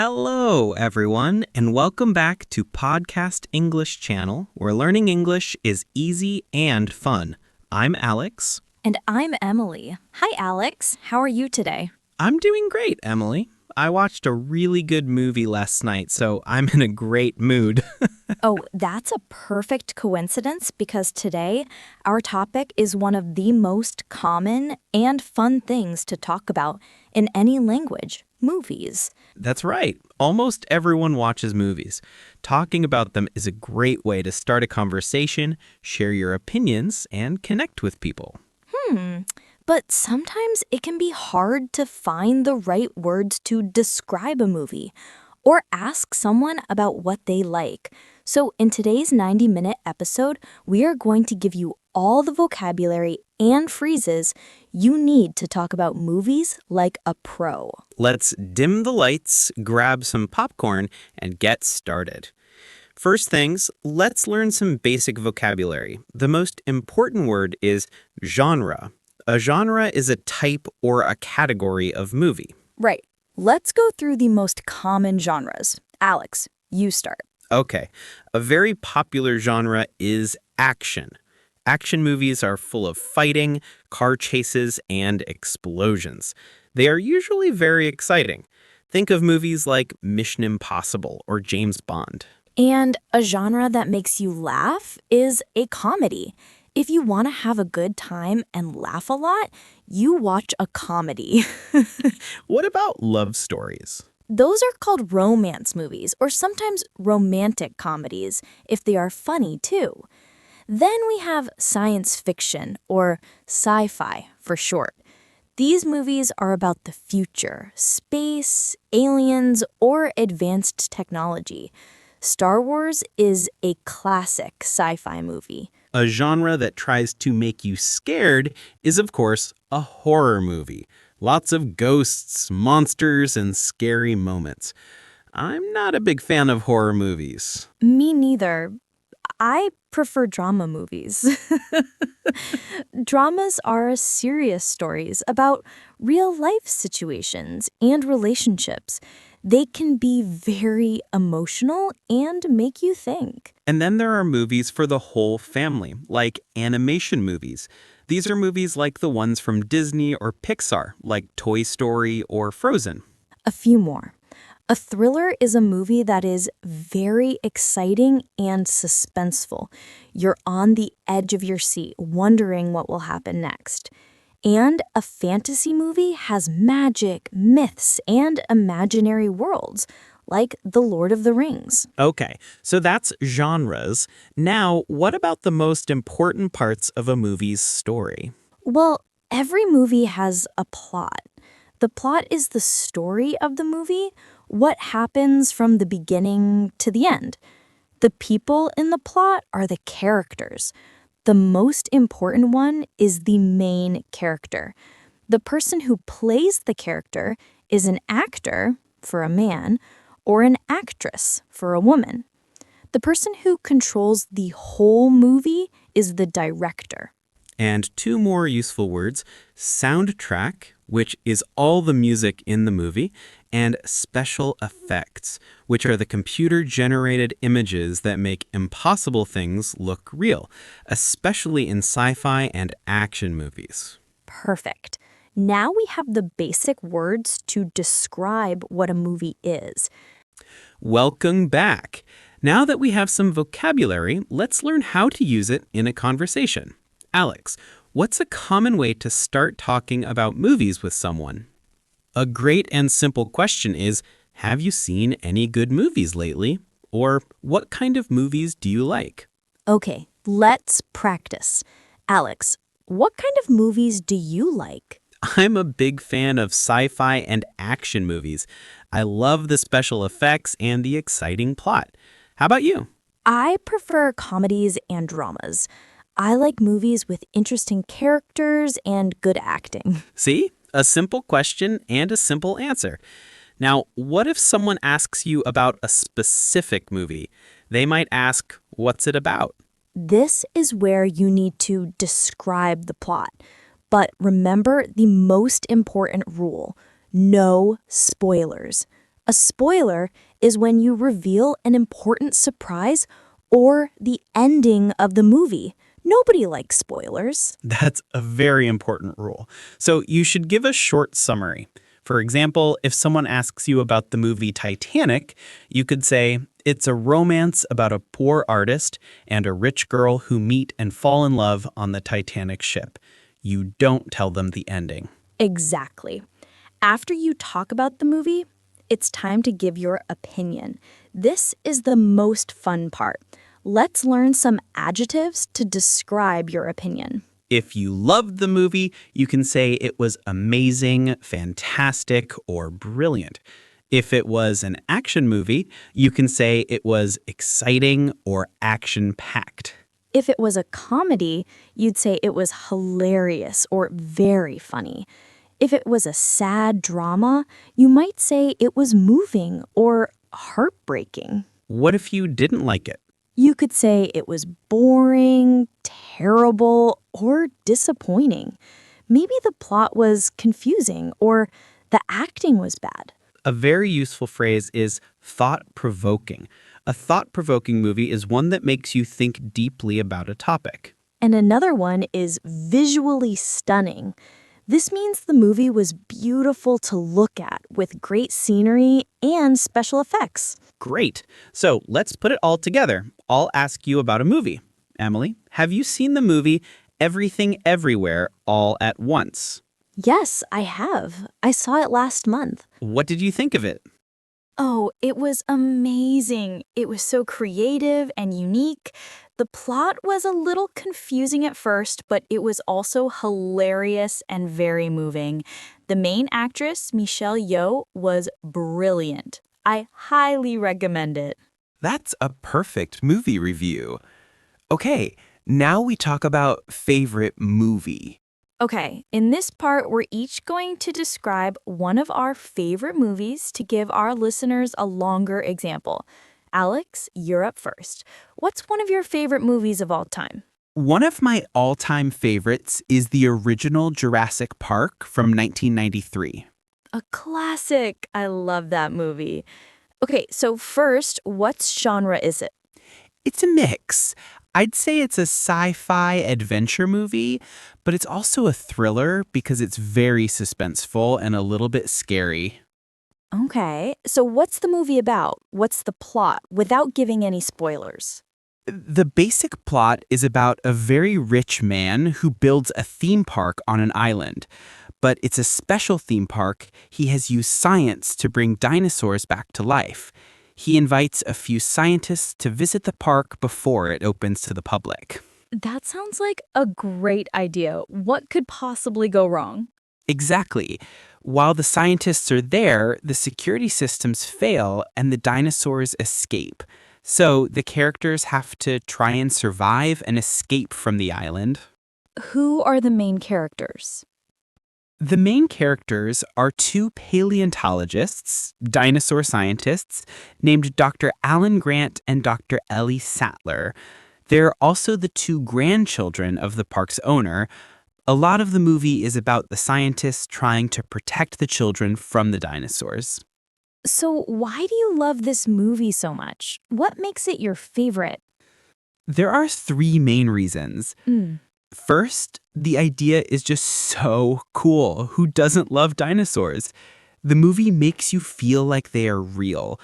Hello, everyone, and welcome back to Podcast English Channel, where learning English is easy and fun. I'm Alex. And I'm Emily. Hi, Alex. How are you today? I'm doing great, Emily. I watched a really good movie last night, so I'm in a great mood. Oh, that's a perfect coincidence because today our topic is one of the most common and fun things to talk about in any language, movies. That's right. Almost everyone watches movies. Talking about them is a great way to start a conversation, share your opinions, and connect with people. But sometimes it can be hard to find the right words to describe a movie or ask someone about what they like. So in today's 90-minute episode, we are going to give you all the vocabulary and phrases you need to talk about movies like a pro. Let's dim the lights, grab some popcorn, and get started. First things, let's learn some basic vocabulary. The most important word is genre. A genre is a type or a category of movie. Right. Let's go through the most common genres. Alex, you start. Okay. A very popular genre is action. Action movies are full of fighting, car chases, and explosions. They are usually very exciting. Think of movies like Mission Impossible or James Bond. And a genre that makes you laugh is a comedy. If you want to have a good time and laugh a lot, you watch a comedy. What about love stories? Those are called romance movies, or sometimes romantic comedies, if they are funny too. Then we have science fiction, or sci-fi for short. These movies are about the future, space, aliens, or advanced technology. Star Wars is a classic sci-fi movie. A genre that tries to make you scared is, of course, a horror movie. Lots of ghosts, monsters, and scary moments. I'm not a big fan of horror movies. Me neither. I prefer drama movies. Dramas are serious stories about real-life situations and relationships. They can be very emotional and make you think. And then there are movies for the whole family, like animation movies. These are movies like the ones from Disney or Pixar, like Toy Story or Frozen. A few more. A thriller is a movie that is very exciting and suspenseful. You're on the edge of your seat, wondering what will happen next. And a fantasy movie has magic, myths, and imaginary worlds, like The Lord of the Rings. Okay, so that's genres. Now, what about the most important parts of a movie's story? Well, every movie has a plot. The plot is the story of the movie, what happens from the beginning to the end. The people in the plot are the characters. The most important one is the main character. The person who plays the character is an actor, for a man, or an actress, for a woman. The person who controls the whole movie is the director. And two more useful words, soundtrack, which is all the music in the movie, and special effects, which are the computer-generated images that make impossible things look real, especially in sci-fi and action movies. Perfect. Now we have the basic words to describe what a movie is. Welcome back. Now that we have some vocabulary, let's learn how to use it in a conversation. Alex, what's a common way to start talking about movies with someone? A great and simple question is, have you seen any good movies lately? Or what kind of movies do you like? Okay, let's practice. Alex, what kind of movies do you like? I'm a big fan of sci-fi and action movies. I love the special effects and the exciting plot. How about you? I prefer comedies and dramas. I like movies with interesting characters and good acting. See? A simple question and a simple answer. Now, what if someone asks you about a specific movie? They might ask, what's it about? This is where you need to describe the plot. But remember the most important rule: no spoilers. A spoiler is when you reveal an important surprise or the ending of the movie. Nobody likes spoilers. That's a very important rule. So you should give a short summary. For example, if someone asks you about the movie Titanic, you could say, it's a romance about a poor artist and a rich girl who meet and fall in love on the Titanic ship. You don't tell them the ending. Exactly. After you talk about the movie, it's time to give your opinion. This is the most fun part. Let's learn some adjectives to describe your opinion. If you loved the movie, you can say it was amazing, fantastic, or brilliant. If it was an action movie, you can say it was exciting or action-packed. If it was a comedy, you'd say it was hilarious or very funny. If it was a sad drama, you might say it was moving or heartbreaking. What if you didn't like it? You could say it was boring, terrible, or disappointing. Maybe the plot was confusing or the acting was bad. A very useful phrase is thought-provoking. A thought-provoking movie is one that makes you think deeply about a topic. And another one is visually stunning. This means the movie was beautiful to look at with great scenery and special effects. Great. So let's put it all together. I'll ask you about a movie. Emily, have you seen the movie Everything Everywhere All at Once? Yes, I have. I saw it last month. What did you think of it? Oh, it was amazing. It was so creative and unique. The plot was a little confusing at first, but it was also hilarious and very moving. The main actress, Michelle Yeoh, was brilliant. I highly recommend it. That's a perfect movie review. Okay, now we talk about favorite movie. Okay, in this part, we're each going to describe one of our favorite movies to give our listeners a longer example. Alex, you're up first. What's one of your favorite movies of all time? One of my all-time favorites is the original Jurassic Park from 1993. A classic. I love that movie. Okay, so first, what genre is it? It's a mix. I'd say it's a sci-fi adventure movie, but it's also a thriller because it's very suspenseful and a little bit scary. Okay, so what's the movie about? What's the plot, without giving any spoilers? The basic plot is about a very rich man who builds a theme park on an island. But it's a special theme park. He has used science to bring dinosaurs back to life. He invites a few scientists to visit the park before it opens to the public. That sounds like a great idea. What could possibly go wrong? Exactly. While the scientists are there, the security systems fail and the dinosaurs escape. So the characters have to try and survive and escape from the island. Who are the main characters? The main characters are two paleontologists, dinosaur scientists, named Dr. Alan Grant and Dr. Ellie Sattler. They're also the two grandchildren of the park's owner. A lot of the movie is about the scientists trying to protect the children from the dinosaurs. So why do you love this movie so much? What makes it your favorite? There are three main reasons. First, the idea is just so cool. Who doesn't love dinosaurs? The movie makes you feel like they are real.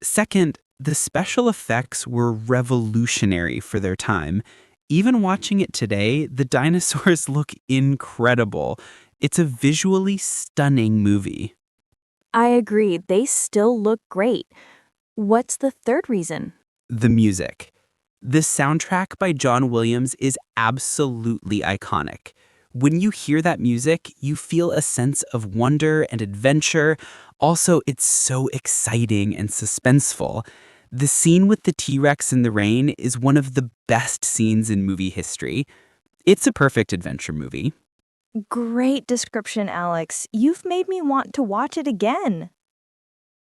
Second, the special effects were revolutionary for their time. Even watching it today, the dinosaurs look incredible. It's a visually stunning movie. I agree. They still look great. What's the third reason? The music. The soundtrack by John Williams is absolutely iconic. When you hear that music, you feel a sense of wonder and adventure. Also, it's so exciting and suspenseful. The scene with the T-Rex in the rain is one of the best scenes in movie history. It's a perfect adventure movie. Great description, Alex. You've made me want to watch it again.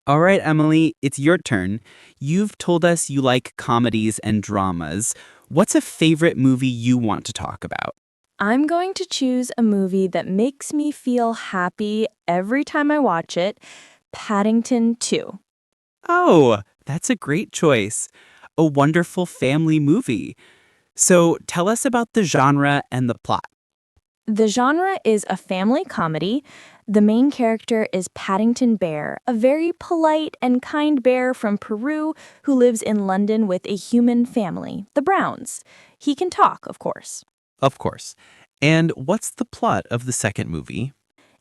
All right, Emily, it's your turn. You've told us you like comedies and dramas. What's a favorite movie you want to talk about? I'm going to choose a movie that makes me feel happy every time I watch it Paddington 2. Oh, that's a great choice. A wonderful family movie. So tell us about the genre and the plot. The genre is a family comedy. The main character is Paddington Bear, a very polite and kind bear from Peru who lives in London with a human family, the Browns. He can talk, of course. Of course. And what's the plot of the second movie?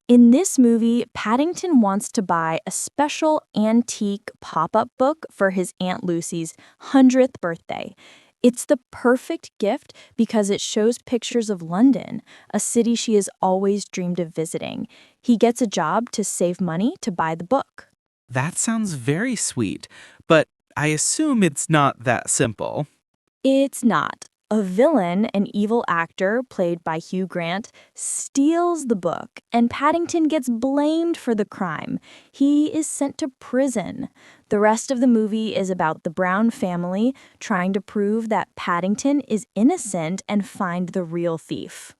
In this movie, Paddington wants to buy a special antique pop-up book for his Aunt Lucy's 100th birthday. It's the perfect gift because it shows pictures of London, a city she has always dreamed of visiting. He gets a job to save money to buy the book. That sounds very sweet, but I assume it's not that simple. It's not. A villain, an evil actor played by Hugh Grant, steals the book, and Paddington gets blamed for the crime. He is sent to prison. The rest of the movie is about the Brown family trying to prove that Paddington is innocent and find the real thief.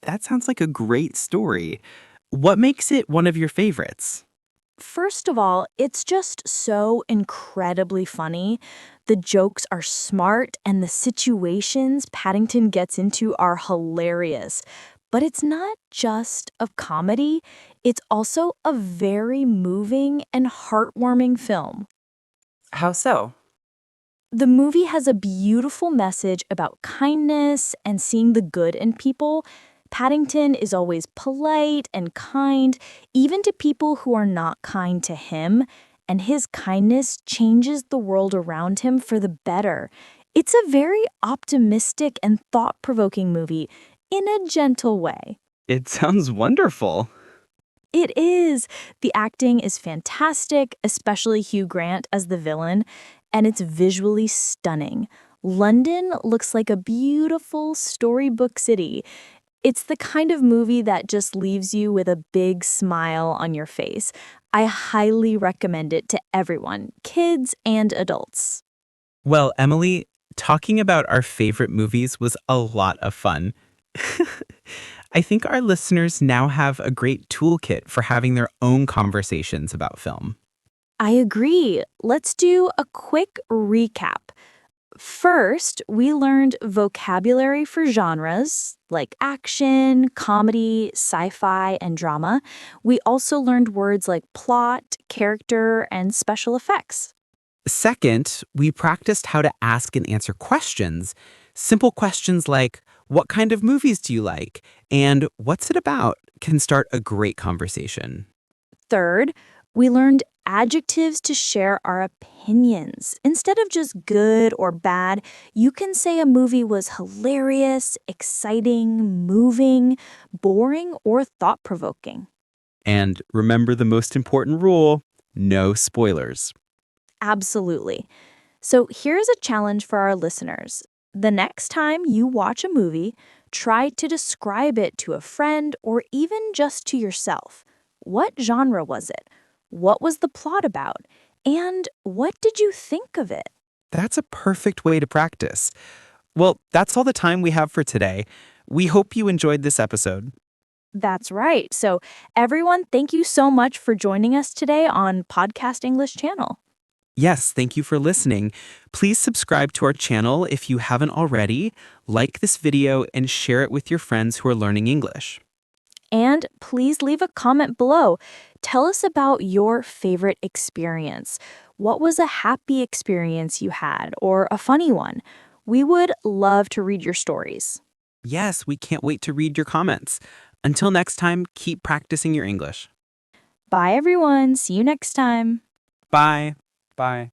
That sounds like a great story. What makes it one of your favorites? First of all, it's just so incredibly funny. The jokes are smart and the situations Paddington gets into are hilarious. But it's not just a comedy, it's also a very moving and heartwarming film. How so? The movie has a beautiful message about kindness and seeing the good in people. Paddington is always polite and kind, even to people who are not kind to him, and his kindness changes the world around him for the better. It's a very optimistic and thought-provoking movie in a gentle way. It sounds wonderful. It is. The acting is fantastic, especially Hugh Grant as the villain, and it's visually stunning. London looks like a beautiful storybook city. It's the kind of movie that just leaves you with a big smile on your face. I highly recommend it to everyone, kids and adults. Well, Emily, talking about our favorite movies was a lot of fun. I think our listeners now have a great toolkit for having their own conversations about film. I agree. Let's do a quick recap. First, we learned vocabulary for genres like action, comedy, sci-fi, and drama. We also learned words like plot, character, and special effects. Second, we practiced how to ask and answer questions. Simple questions like, what kind of movies do you like? And what's it about? Can start a great conversation. Third, we learned adjectives to share our opinions. Instead of just good or bad, you can say a movie was hilarious, exciting, moving, boring, or thought-provoking. And remember the most important rule, no spoilers. Absolutely. So here's a challenge for our listeners. The next time you watch a movie, try to describe it to a friend or even just to yourself. What genre was it? What was the plot about? And what did you think of it? That's a perfect way to practice. Well, that's all the time we have for today. We hope you enjoyed this episode. That's right. So everyone, thank you so much for joining us today on Podcast English Channel. Yes, thank you for listening. Please subscribe to our channel if you haven't already, like this video, and share it with your friends who are learning English. And please leave a comment below. Tell us about your favorite experience. What was a happy experience you had or a funny one? We would love to read your stories. Yes, we can't wait to read your comments. Until next time, keep practicing your English. Bye, everyone. See you next time. Bye. Bye.